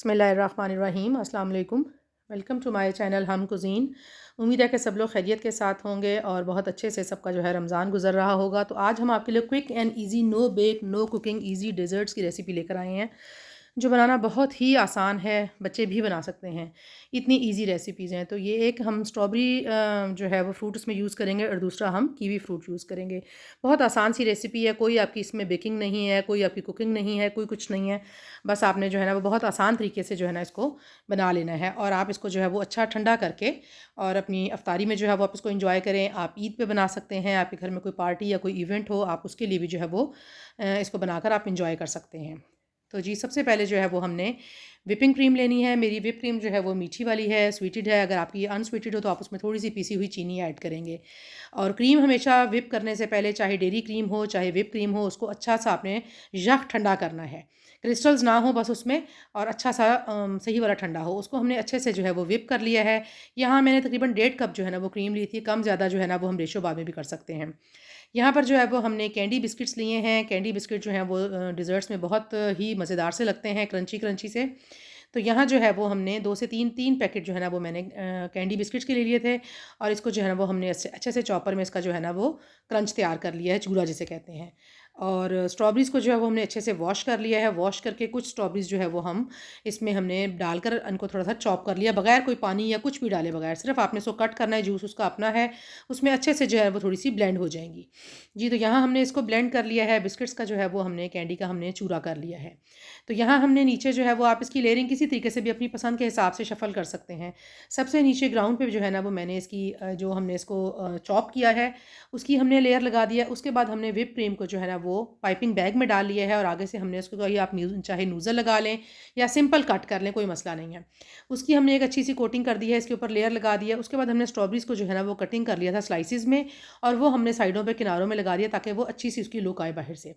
बिस्मिल्लाहिर्रहमानिर्रहीम अस्सलाम वालेकुम। वेलकम टू माय चैनल हम कुज़ीन। उम्मीद है कि सब लोग खैरियत के साथ होंगे और बहुत अच्छे से सबका जो है रमज़ान गुजर रहा होगा। तो आज हम आपके लिए quick and easy no bake no cooking easy desserts की रेसिपी लेकर आए हैं, जो बनाना बहुत ही आसान है, बच्चे भी बना सकते हैं। इतनी इजी रेसिपीज़ हैं। तो ये एक हम स्ट्रॉबेरी जो है वो फ्रूट इसमें यूज़ करेंगे और दूसरा हम कीवी फ्रूट यूज़ करेंगे। बहुत आसान सी रेसिपी है, कोई आपकी इसमें बेकिंग नहीं है, कोई आपकी कुकिंग नहीं है, कोई कुछ नहीं है। बस आपने जो है ना वो बहुत आसान तरीके से जो है ना इसको बना लेना है और आप इसको जो है वो अच्छा ठंडा करके और अपनी अफ्तारी में जो है वो आप इसको एंजॉय करें। आप ईद पे बना सकते हैं, आपके घर में कोई पार्टी या कोई इवेंट हो, आप उसके लिए भी जो है वो इसको बनाकर आप एंजॉय कर सकते हैं। तो जी सबसे पहले जो है वो हमने विपिंग क्रीम लेनी है। मेरी विप क्रीम जो है वो मीठी वाली है, स्वीटेड है। अगर आपकी अनस्वीटेड हो तो आप उसमें थोड़ी सी पीसी हुई चीनी ऐड करेंगे। और क्रीम हमेशा विप करने से पहले, चाहे डेयरी क्रीम हो चाहे विप क्रीम हो, उसको अच्छा सा आपने यख ठंडा करना है, क्रिस्टल्स ना हो बस उसमें, और अच्छा सा सही वाला ठंडा हो। उसको हमने अच्छे से जो है वो विप कर लिया है। यहाँ मैंने तकरीबन 1.5 कप जो है ना वो क्रीम ली थी। कम ज़्यादा जो है ना वो हम रेशो बाद में भी कर सकते हैं। यहाँ पर जो है वो हमने कैंडी बिस्किट्स लिए हैं। कैंडी बिस्किट जो हैं वो डिज़र्ट्स में बहुत ही मज़ेदार से लगते हैं, क्रंची क्रंची से। तो यहाँ जो है वो हमने 2 से 3 पैकेट जो है ना वो मैंने कैंडी बिस्किट्स के ले लिए थे। और इसको जो है ना वो हमने अच्छे अच्छे से चॉपर में इसका जो है ना वो क्रंच तैयार कर लिया है, चूरा जिसे कहते हैं। और स्ट्रॉबेरीज़ को जो है वो हमने अच्छे से वॉश कर लिया है। वॉश करके कुछ स्ट्रॉबेरीज़ जो है वो हम इसमें हमने डालकर इनको थोड़ा सा चॉप कर लिया, बगैर कोई पानी या कुछ भी डाले बगैर। सिर्फ आपने इसको कट करना है, जूस उसका अपना है, उसमें अच्छे से जो है वो थोड़ी सी ब्लेंड हो जाएंगी। जी, तो यहाँ हमने इसको ब्लेंड कर लिया है। बिस्किट्स का जो है वो हमने कैंडी का हमने चूरा कर लिया है। तो यहाँ हमने नीचे जो है वो आप इसकी लेयरिंग किसी तरीके से भी अपनी पसंद के हिसाब से शफ़ल कर सकते हैं। सबसे नीचे ग्राउंड पे जो है ना वो मैंने इसकी जो हमने इसको चॉप किया है उसकी हमने लेयर लगा दिया। उसके बाद हमने व्हिप क्रीम को जो है ना वो पाइपिंग बैग में डाल लिया है और आगे से हमने उसको कहीं आप चाहे नूज़ल लगा लें या सिंपल कट कर लें, कोई मसला नहीं है। उसकी हमने एक अच्छी सी कोटिंग कर दी है, इसके ऊपर लेयर लगा दिया। उसके बाद हमने स्ट्रॉबेरीज़ को जो है ना वो कटिंग कर लिया था स्लाइसिस में, और वो हमने साइडों पे किनारों में लगा दिया ताकि वो अच्छी सी उसकी लुक आए बाहर से।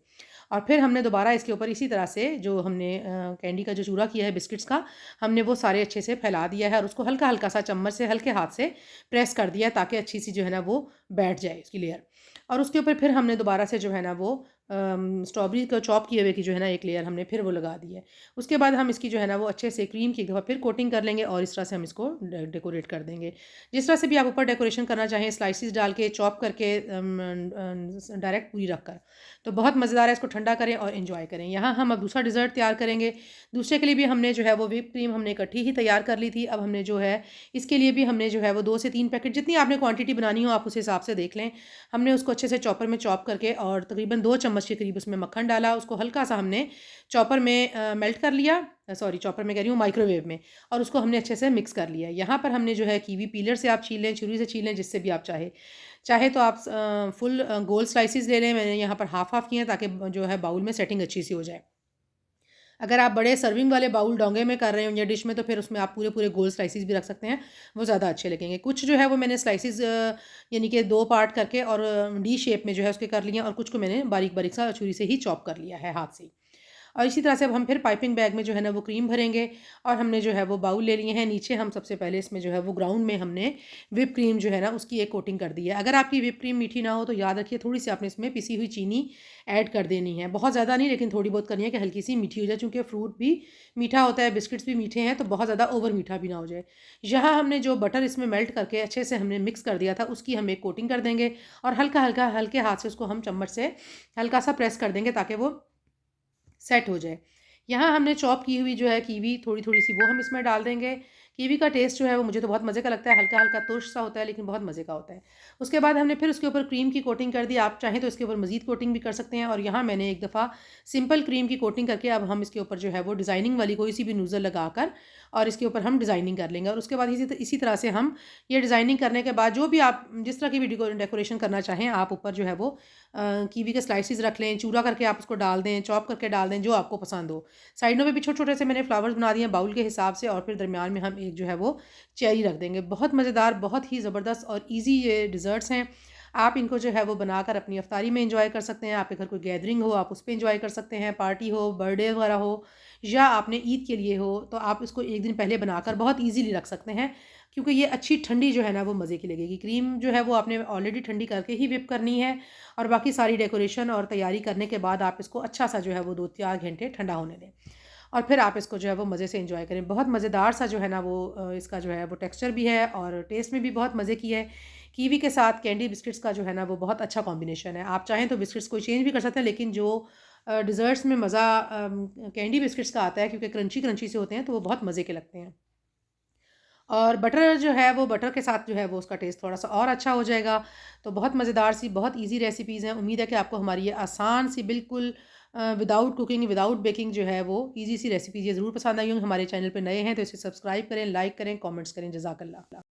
और फिर हमने दोबारा इसके ऊपर इसी तरह से जो हमने कैंडी का जो चूरा किया है बिस्किट्स का, हमने वो सारे अच्छे से फैला दिया है और उसको हल्का हल्का सा चम्मच से हल्के हाथ से प्रेस कर दिया है ताकि अच्छी सी जो है ना वो बैठ जाए उसकी लेयर। और उसके ऊपर फिर हमने दोबारा से जो है ना वो स्ट्रॉबेरी को चॉप किए हुए की जो है ना एक लेयर हमने फिर वो लगा दी है। उसके बाद हम इसकी जो है ना वो अच्छे से क्रीम की एक दफ़ा फिर कोटिंग कर लेंगे और इस तरह से हम इसको डेकोरेट कर देंगे। जिस तरह से भी आप ऊपर डेकोरेशन करना चाहें, स्लाइसिस डाल के, चॉप करके, डायरेक्ट पूरी रख कर, तो बहुत मज़ेदार है। इसको ठंडा करें और इन्जॉय करें। यहाँ हम अब दूसरा डिज़र्ट तैयार करेंगे। दूसरे के लिए भी हमने जो है वो व्हिप क्रीम हमने इकट्ठी ही तैयार कर ली थी। अब हमने जो है इसके लिए भी हमने जो है वो 2 से 3 पैकेट, जितनी आपने क्वांटिटी बनानी हो आप उस हिसाब से देख लें। हमने उसको अच्छे से चॉपर में चॉप करके और तकरीबन 2 चम्मच के करीब उसमें मक्खन डाला। उसको हल्का सा हमने चॉपर में मेल्ट कर लिया, सॉरी चॉपर में कह रही हूँ, माइक्रोवेव में, और उसको हमने अच्छे से मिक्स कर लिया। यहाँ पर हमने जो है कीवी पीलर से आप छील लें, छुरी से छील लें, जिससे भी आप चाहे तो आप फुल गोल स्लाइसिस ले लें। मैंने यहाँ पर हाफ़ हाफ़ किए हैं ताकि जो है बाउल में सेटिंग अच्छी सी हो जाए। अगर आप बड़े सर्विंग वाले बाउल डोंगे में कर रहे हो या डिश में, तो फिर उसमें आप पूरे पूरे गोल स्लाइसिस भी रख सकते हैं, वो ज़्यादा अच्छे लगेंगे। कुछ जो है वो मैंने स्लाइसिस यानी कि 2 पार्ट करके और डी शेप में जो है उसके कर लिए, और कुछ को मैंने बारीक बारीक सा छुरी से ही चॉप कर लिया है हाथ से ही। और इसी तरह से अब हम फिर पाइपिंग बैग में जो है ना वो क्रीम भरेंगे। और हमने जो है वो बाउल ले लिए हैं। नीचे हम सबसे पहले इसमें जो है वो ग्राउंड में हमने व्हिप क्रीम जो है ना उसकी एक कोटिंग कर दी है। अगर आपकी व्हिप क्रीम मीठी ना हो तो याद रखिए थोड़ी सी आपने इसमें पिसी हुई चीनी ऐड कर देनी है, बहुत ज़्यादा नहीं, लेकिन थोड़ी बहुत करनी है कि हल्की सी मीठी हो जाए, चूँकि फ्रूट भी मीठा होता है, बिस्किट्स भी मीठे हैं, तो बहुत ज़्यादा ओवर मीठा भी ना हो जाए। यहाँ हमने जो बटर इसमें मेल्ट करके अच्छे से हमने मिक्स कर दिया था उसकी हम एक कोटिंग कर देंगे और हल्का हल्का हल्के हाथ से उसको हम चम्मच से हल्का सा प्रेस कर देंगे ताकि वो सेट हो जाए। यहाँ हमने चॉप की हुई जो है कीवी थोड़ी-थोड़ी सी वो हम इसमें डाल देंगे। कीवी का टेस्ट जो है वो मुझे तो बहुत मज़े का लगता है, हल्का-हल्का तुर्श सा होता है लेकिन बहुत मज़े का होता है। उसके बाद हमने फिर उसके ऊपर क्रीम की कोटिंग कर दी। आप चाहें तो इसके ऊपर मज़ीद कोटिंग भी कर सकते हैं, और यहाँ मैंने एक दफ़ा सिंपल क्रीम की कोटिंग करके अब हम इसके ऊपर जो है वो डिज़ाइनिंग वाली कोई सी भी नूज़ल लगाकर और इसके ऊपर हम डिज़ाइनिंग कर लेंगे। और उसके बाद इसी तरह से हम ये डिज़ाइनिंग करने के बाद जो भी आप जिस तरह की भी डेकोरेशन करना चाहें, आप ऊपर जो है वो कीवी के स्लाइसेस रख लें, चूरा करके आप उसको डाल दें, चॉप करके डाल दें, जो आपको पसंद हो। साइडों में भी छोटे-छोटे से मैंने फ्लावर्स बना दिए हैं बाउल के हिसाब से, और फिर दरमियान में हम एक जो है वो चेरी रख देंगे। बहुत मज़ेदार, बहुत ही ज़बरदस्त और ईज़ी ये डिज़र्ट्स हैं। आप इनको जो है वो बनाकर अपनी इफ्तारी में एंजॉय कर सकते हैं। आपके घर कोई गैदरिंग हो आप उस पे एंजॉय कर सकते हैं, पार्टी हो, बर्थडे वगैरह हो, या आपने ईद के लिए हो, तो आप इसको एक दिन पहले बनाकर बहुत ईज़िली रख सकते हैं, क्योंकि ये अच्छी ठंडी जो है ना वो मज़े की लगेगी। क्रीम जो है वो आपने ऑलरेडी ठंडी करके ही व्हिप करनी है, और बाकी सारी डेकोरेशन और तैयारी करने के बाद आप इसको अच्छा सा जो है वो 2-4 घंटे ठंडा होने दें। और फिर आप इसको जो है वो मज़े से एंजॉय करें। बहुत मज़ेदार सा जो है ना वो इसका जो है वो टेक्सचर भी है और टेस्ट में भी बहुत मज़े की है। कीवी के साथ कैंडी बिस्किट्स का जो है ना वो बहुत अच्छा कॉम्बिनेशन है। आप चाहें तो बिस्किट्स को चेंज भी कर सकते हैं, लेकिन जो डिज़र्ट्स में मज़ा कैंडी बिस्किट्स का आता है, क्योंकि क्रंची-क्रंची से होते हैं, तो वो बहुत मज़े के लगते हैं। और बटर जो है वो बटर के साथ जो है वो उसका टेस्ट थोड़ा-सा और अच्छा हो जाएगा। तो बहुत मज़ेदार सी, बहुत ईज़ी रेसिपीज़ हैं। उम्मीद है कि आपको हमारी ये आसान सी बिल्कुल विदाउट कुकिंग, विदाउट बेकिंग जो है वो ईज़ी सी रेसिपीज़ ये ज़रूर पसंद आई होंगी। हमारे चैनल पे नए हैं तो इसे सब्सक्राइब करें, लाइक करें, कमेंट्स करें। जज़ाकल्लाह।